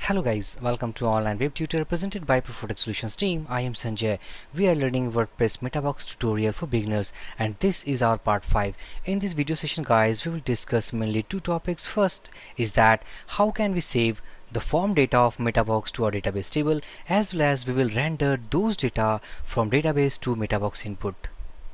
Hello guys, welcome to online web tutor presented by Profotech Solutions team. I am Sanjay. We are learning WordPress Metabox tutorial for beginners and this is our part 5. In this video session guys, we will discuss mainly two topics. First is that how can we save the form data of Metabox to our database table, as well as we will render those data from database to Metabox input.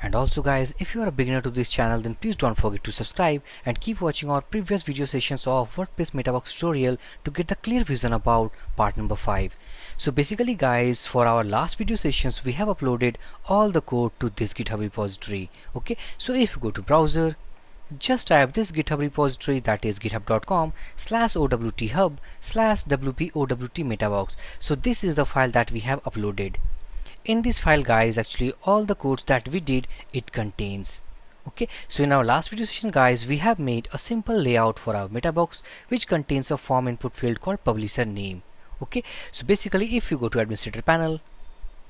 And also guys, if you are a beginner to this channel, then please don't forget to subscribe and keep watching our previous video sessions of WordPress Metabox tutorial to get the clear vision about part number 5. So basically guys, for our last video sessions we have uploaded all the code to this GitHub repository. Okay, so if you go to browser, just type this GitHub repository, that is github.com/owthub/wpowt metabox. So this is the file that we have uploaded. In this file guys, actually all the codes that we did it contains. Okay, so in our last video session guys, we have made a simple layout for our Metabox which contains a form input field called publisher name. Okay, so basically if you go to administrator panel,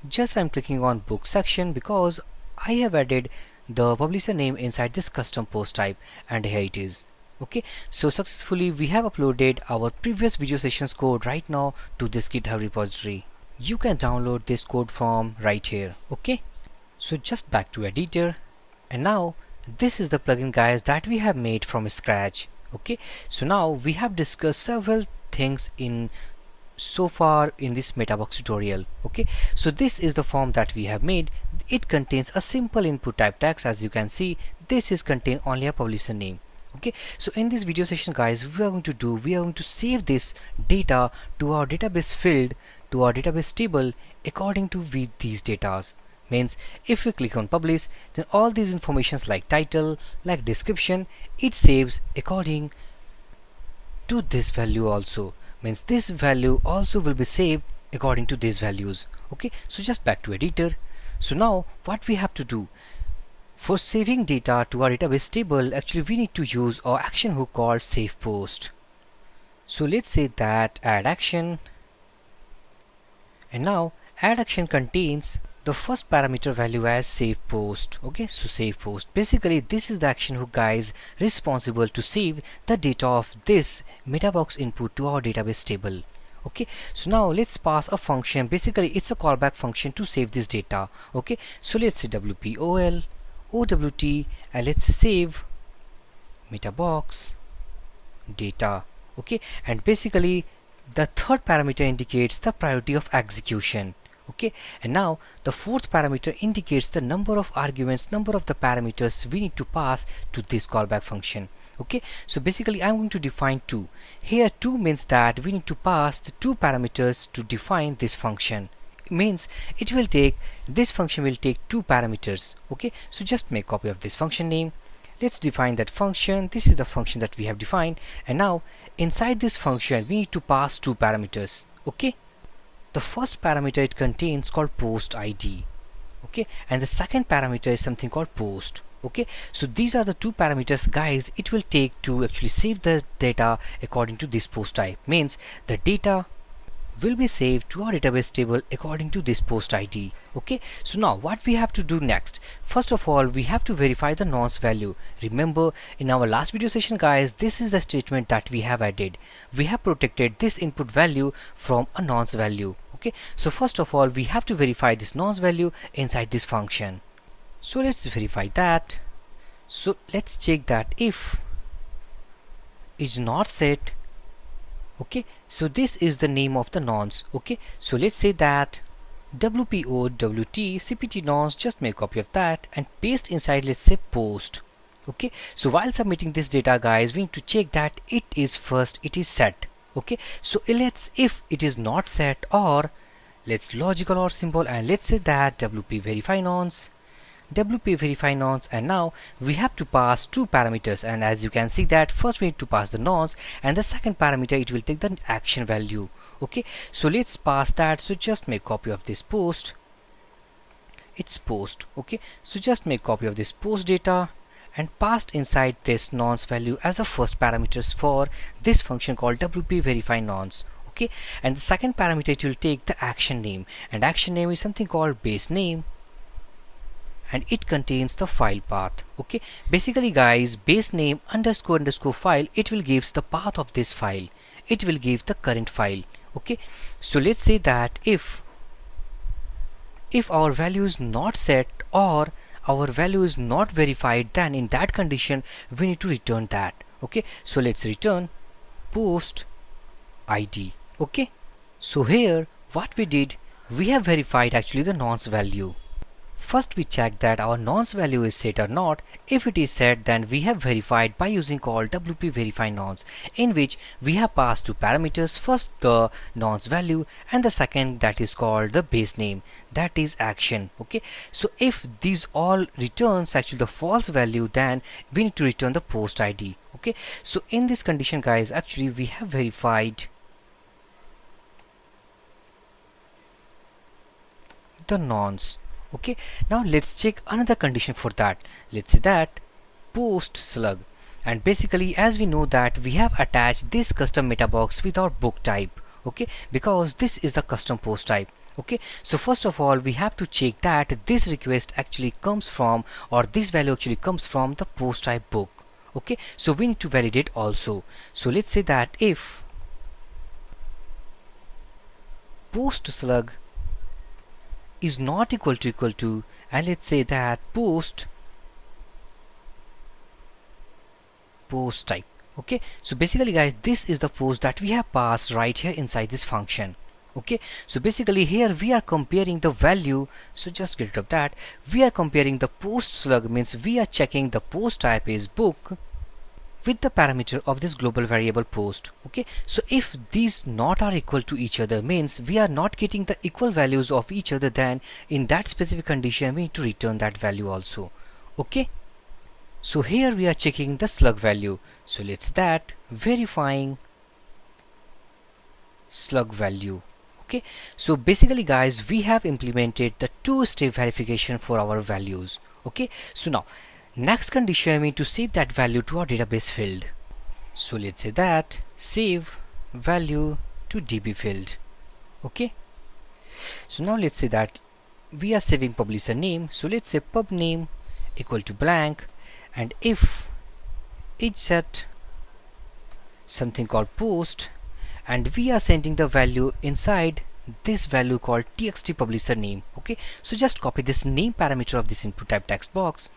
just I'm clicking on book section because I have added the publisher name inside this custom post type, and here it is. Okay, so successfully we have uploaded our previous video sessions code right now to this GitHub repository. You can download this code from right here. Okay, so just back to editor, and now this is the plugin guys that we have made from scratch. Okay, so now we have discussed several things in so far in this Metabox tutorial. Okay, so this is the form that we have made. It contains a simple input type text. As you can see, this is contain only a publisher name. Okay, so in this video session guys, we are going to save this data to our database field, to our database table according to these datas. Means if we click on publish, then all these informations like title, like description, it saves according to this value also. Means this value also will be saved according to these values. Okay, so just back to editor. So now what we have to do for saving data to our database table, actually we need to use our action hook called save post. So let's say that add action, and now add action contains the first parameter value as save post. Okay, so save post, basically this is the action hook guys responsible to save the data of this Metabox input to our database table. Okay, so now let's pass a function. Basically it's a callback function to save this data. Okay, so let's say wpol OWT and let's save Metabox data. Okay, and basically the third parameter indicates the priority of execution. Okay, and now the fourth parameter indicates the number of arguments, number of the parameters we need to pass to this callback function. Okay, so basically I'm going to define 2. Here 2 means that we need to pass the 2 parameters to define this function. Means it will take, this function will take 2 parameters. Okay, so just make copy of this function name. Let's define that function. This is the function that we have defined, and now inside this function we need to pass 2 parameters. Okay, the first parameter it contains called post ID. Okay, and the second parameter is something called post. Okay, so these are the 2 parameters guys it will take to actually save the data according to this post type. Means the data will be saved to our database table according to this post ID. Okay, so now what we have to do next, first of all we have to verify the nonce value. Remember in our last video session guys, this is the statement that we have added. We have protected this input value from a nonce value. Okay, so first of all we have to verify this nonce value inside this function. So let's verify that. So let's check that if is not set. Okay, so this is the name of the nonce. Okay, so let's say that wpowt cpt nonce, just make a copy of that and paste inside, let's say post. Okay, so while submitting this data guys, we need to check that it is set. Okay, so let's, if it is not set, or let's logical or symbol, and let's say that wp verify nonce, and now we have to pass 2 parameters, and as you can see that first we need to pass the nonce, and the second parameter it will take the action value. Okay, so let's pass that. So just make copy of this post, it's post. Okay, so just make copy of this post data and passed inside this nonce value as the first parameters for this function called wp verify nonce. Okay, and the second parameter it will take the action name, and action name is something called base name, and it contains the file path. Okay, basically guys, base name underscore file, it will gives the path of this file, it will give the current file. Okay, so let's say that if our value is not set or our value is not verified, then in that condition we need to return that. Okay, so let's return post id. Okay, so here what we did, we have verified actually the nonce value. First we check that our nonce value is set or not. If it is set, then we have verified by using call wp verify nonce, in which we have passed two parameters, first the nonce value and the second that is called the base name, that is action. Okay, so if these all returns actually the false value, then we need to return the post id. Okay, so in this condition guys, actually we have verified the nonce. Okay, now let's check another condition for that. Let's say that post slug, and basically as we know that we have attached this custom meta box with our book type. Okay, because this is the custom post type. Okay, so first of all we have to check that this request actually comes from, or this value actually comes from the post type book. Okay, so we need to validate also. So let's say that if post slug is not equal to, and let's say that post type. Okay, so basically guys, this is the post that we have passed right here inside this function. Okay, so basically here we are comparing the value, so just get rid of that. We are comparing the post slug, means we are checking the post type is book with the parameter of this global variable post. Okay, so if these not are equal to each other, means we are not getting the equal values of each other, then in that specific condition we need to return that value also. Okay, so here we are checking the slug value, so let's that verifying slug value. Okay, so basically guys, we have implemented the two-step verification for our values. Okay, so now next condition, we need to save that value to our database field. So let's say that save value to db field. Okay, so now let's say that we are saving publisher name, so let's say pub name equal to blank, and if it set something called post, and we are sending the value inside this value called txt publisher name. Okay, so just copy this name parameter of this input type text box,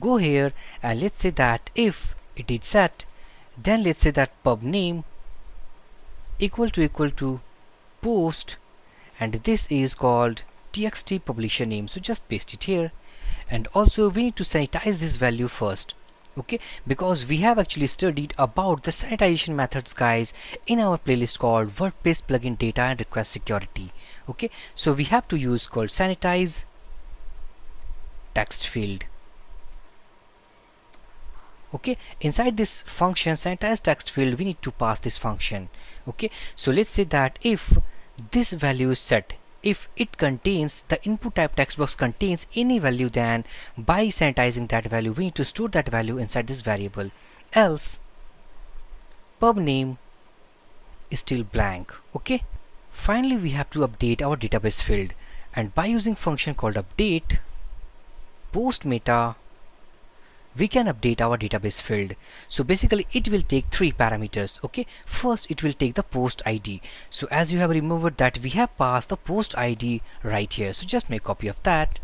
go here, and let's say that if it is set, then let's say that pub name equal to post, and this is called txt publisher name, so just paste it here. And also we need to sanitize this value first. Okay, because we have actually studied about the sanitization methods guys in our playlist called WordPress plugin data and request security. Okay, so we have to use called sanitize text field. Okay, inside this function sanitize text field we need to pass this function. Okay, so let's say that if this value is set, if it contains, the input type text box contains any value, then by sanitizing that value we need to store that value inside this variable, else pub name is still blank. Okay, finally we have to update our database field, and by using function called update post meta we can update our database field. So basically it will take three parameters. Okay, first it will take the post id. So as you have remembered that we have passed the post id right here, so just make copy of that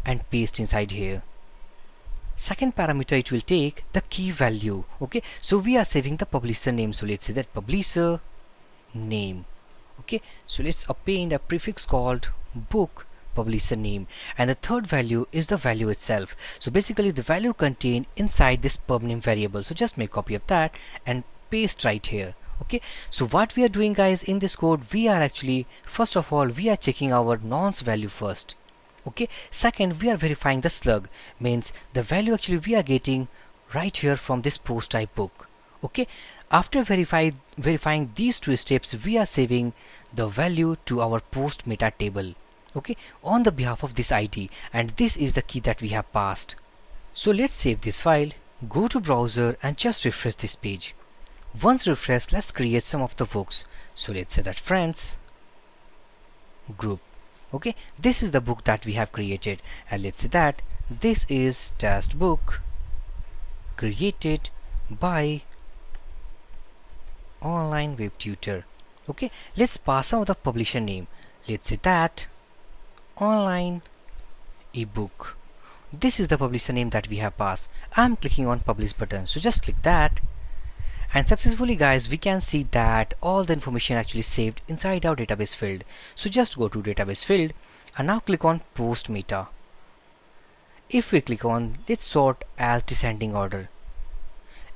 and paste inside here. Second parameter, it will take the key value. Okay, so we are saving the publisher name, so let's say that publisher name. Okay, so let's append a prefix called book publisher name, and the third value is the value itself. So basically the value contained inside this pub name variable, so just make copy of that and paste right here. Okay, so what we are doing guys in this code, we are actually first of all we are checking our nonce value first. Okay, second we are verifying the slug, means the value actually we are getting right here from this post type book. Okay, after verifying these two steps, we are saving the value to our post meta table. Okay, on the behalf of this id, and this is the key that we have passed. So let's save this file, go to browser and just refresh this page. Once refreshed, let's create some of the books. So let's say that friends group. Okay, this is the book that we have created, and let's say that this is test book created by online web tutor. Okay, let's pass some of the publisher name. Let's say that online ebook. This is the publisher name that we have passed. I'm clicking on publish button, so just click that, and successfully guys we can see that all the information actually saved inside our database field. So just go to database field and now click on post meta. If we click on let's sort as descending order,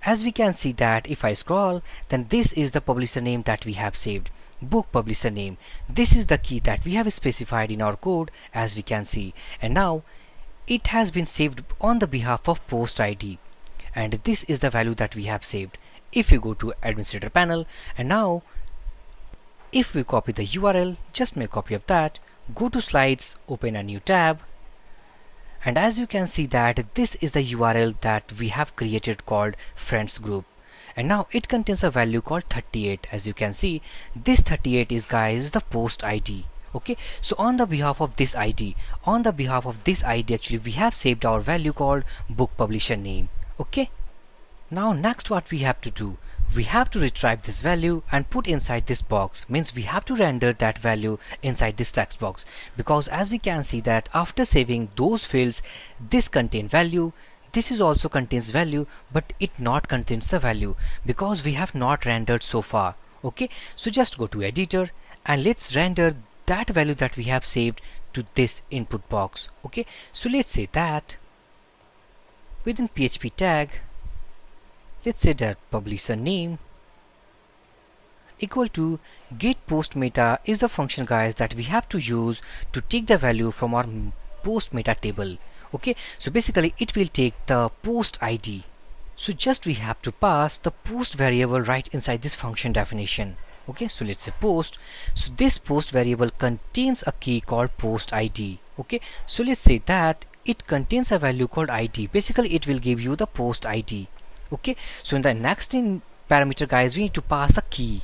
as we can see that if I scroll, then this is the publisher name that we have saved, book publisher name. This is the key that we have specified in our code, as we can see, and now it has been saved on the behalf of post ID, and this is the value that we have saved. If you go to administrator panel, and now if we copy the URL, just make a copy of that, go to slides, open a new tab, and as you can see that this is the URL that we have created called friends group, and now it contains a value called 38. As you can see, this 38 is guys the post ID. Okay, so on the behalf of this ID, actually we have saved our value called book publisher name. Okay, now next what we have to do, we have to retrieve this value and put inside this box, means we have to render that value inside this text box, because as we can see that after saving those fields, this contain value, this is also contains value, but it not contains the value because we have not rendered so far. Okay, so just go to editor and let's render that value that we have saved to this input box. Okay, so let's say that within PHP tag, let's say that publisher name equal to get post meta is the function guys that we have to use to take the value from our post meta table. Okay, so basically it will take the post ID, so just we have to pass the post variable right inside this function definition. Okay, so let's say post, so this post variable contains a key called post ID. Okay, so let's say that it contains a value called ID, basically it will give you the post ID. Okay, so in the next parameter guys we need to pass the key.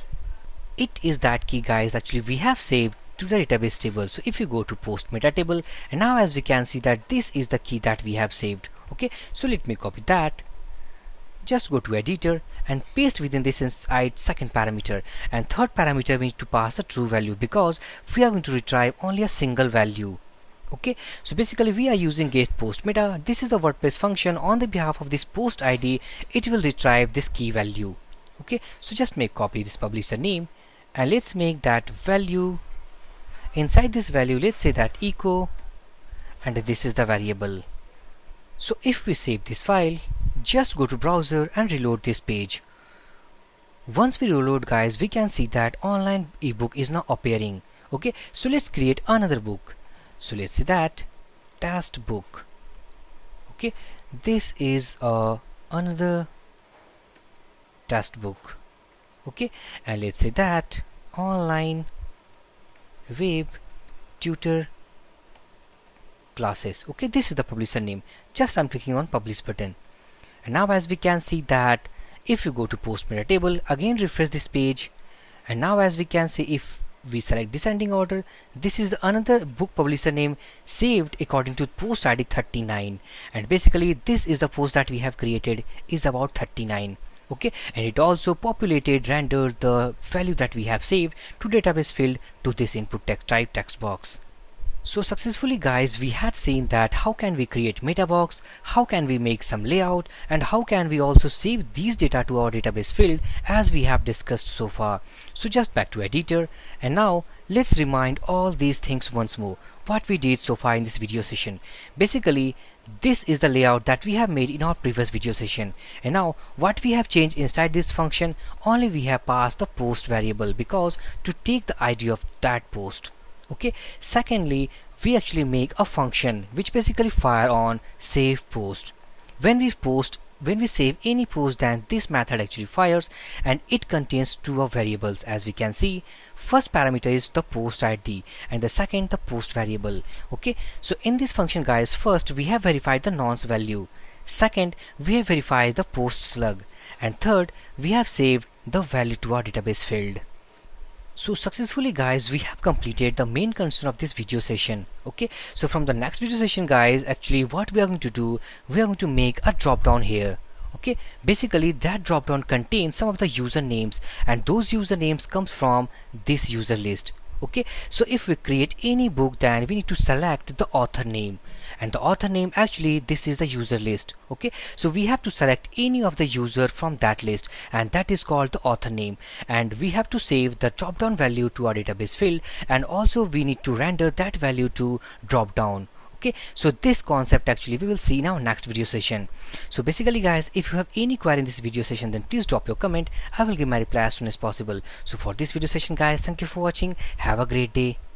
It is that key guys actually we have saved to the database table. So if you go to post meta table, and now as we can see that this is the key that we have saved. Okay, so let me copy that, just go to editor and paste within this inside second parameter, and third parameter we need to pass the true value because we are going to retrieve only a single value. Okay, so basically we are using get post meta. This is the WordPress function. On the behalf of this post ID, it will retrieve this key value. Okay, so just make copy this publisher name and let's make that value inside this value, let's say that echo, and this is the variable. So if we save this file, just go to browser and reload this page. Once we reload guys, we can see that online ebook is now appearing. Okay, so let's create another book. So let's say that test book. Okay, this is another test book. Okay, and let's say that online Web Tutor classes. Okay, this is the publisher name. Just I'm clicking on publish button, and now as we can see that if you go to post meta table, again refresh this page, and now as we can see if we select descending order, this is the another book publisher name saved according to post ID 39, and basically this is the post that we have created is about 39. Okay, and it also populated rendered the value that we have saved to database field to this input text type text box. So successfully guys, we had seen that how can we create Metabox, how can we make some layout, and how can we also save these data to our database field as we have discussed so far. So just back to editor, and now let's remind all these things once more what we did so far in this video session. Basically this is the layout that we have made in our previous video session, and now what we have changed inside this function, only we have passed the post variable because to take the ID of that post. Okay, secondly we actually make a function which basically fire on save post. When we save any post, then this method actually fires, and it contains two of variables. As we can see, first parameter is the post ID and the second the post variable. Okay, so in this function guys, first we have verified the nonce value, second we have verified the post slug, and third we have saved the value to our database field. So successfully guys, we have completed the main concern of this video session. Okay, so from the next video session guys, actually what we are going to do, we are going to make a drop down here. Okay, basically that drop down contains some of the usernames, and those usernames comes from this user list. Okay, so if we create any book, then we need to select the author name, and the author name, actually this is the user list. Okay, so we have to select any of the user from that list, and that is called the author name, and we have to save the drop down value to our database field, and also we need to render that value to drop down. Okay, so this concept actually we will see in our next video session. So basically guys, if you have any query in this video session, then please drop your comment. I will give my reply as soon as possible. So for this video session guys, thank you for watching. Have a great day.